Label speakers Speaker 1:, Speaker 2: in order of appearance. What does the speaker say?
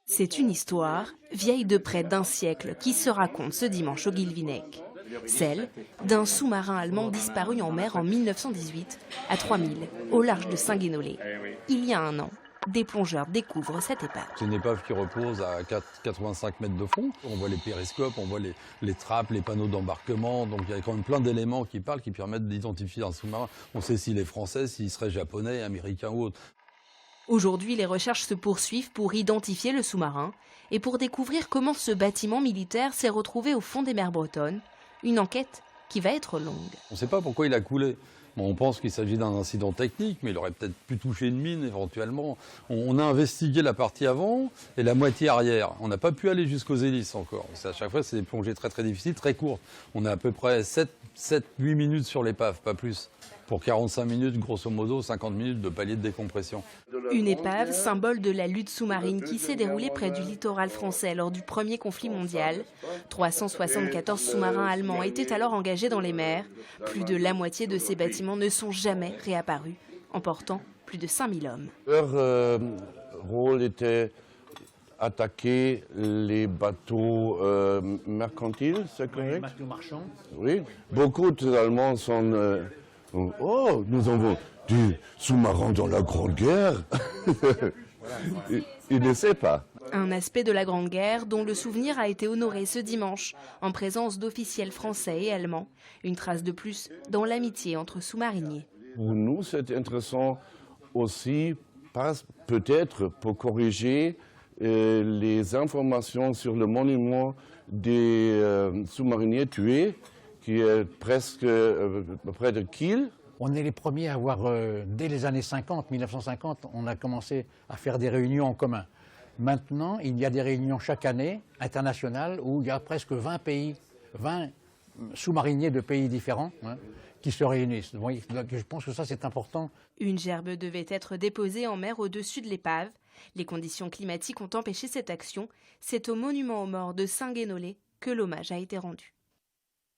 Speaker 1: C'est une histoire, vieille de près d'un siècle, qui se raconte ce dimanche au Guilvinec. Celle d'un sous-marin allemand disparu en mer en 1918, à 3000, au large de Saint-Guénolé. Il y a un an, des plongeurs découvrent cette épave.
Speaker 2: C'est une épave qui repose à 85 mètres de fond. On voit les périscopes, on voit les trappes, les panneaux d'embarquement. Donc il y a quand même plein d'éléments qui parlent, qui permettent d'identifier un sous-marin. On sait s'il est français, s'il serait japonais, américain ou autre.
Speaker 1: Aujourd'hui, les recherches se poursuivent pour identifier le sous-marin et pour découvrir comment ce bâtiment militaire s'est retrouvé au fond des mers bretonnes. Une enquête qui va être longue.
Speaker 2: On ne sait pas pourquoi il a coulé. Bon, on pense qu'il s'agit d'un incident technique, mais il aurait peut-être pu toucher une mine éventuellement. On a investigué la partie avant et la moitié arrière. On n'a pas pu aller jusqu'aux hélices encore. À chaque fois, c'est des plongées très très difficiles, très courtes. On a à peu près 7-8 minutes sur l'épave, pas plus. Pour 45 minutes, grosso modo, 50 minutes de palier de décompression.
Speaker 1: Une épave, symbole de la lutte sous-marine qui s'est déroulée près du littoral français lors du premier conflit mondial. 374 sous-marins allemands étaient alors engagés dans les mers. Plus de la moitié de ces bâtiments ne sont jamais réapparus, emportant plus de 5000 hommes.
Speaker 3: Leur rôle était attaquer les bateaux mercantiles, c'est correct?
Speaker 4: Les bateaux marchands.
Speaker 3: Oui. Beaucoup d'Allemands sont... Oh, nous avons du sous-marin dans la Grande Guerre. Il ne sait pas.
Speaker 1: Un aspect de la Grande Guerre dont le souvenir a été honoré ce dimanche en présence d'officiels français et allemands. Une trace de plus dans l'amitié entre sous-mariniers.
Speaker 3: Pour nous, c'est intéressant aussi, peut-être pour corriger les informations sur le monument des sous-mariniers tués, qui est presque près de Kiel.
Speaker 4: On est les premiers à avoir, dès les années 50, 1950, on a commencé à faire des réunions en commun. Maintenant, il y a des réunions chaque année, internationales, où il y a presque 20 pays, 20 sous-mariniers de pays différents qui se réunissent. Donc, je pense que ça, c'est important.
Speaker 1: Une gerbe devait être déposée en mer au-dessus de l'épave. Les conditions climatiques ont empêché cette action. C'est au monument aux morts de Saint-Guénolé que l'hommage a été rendu.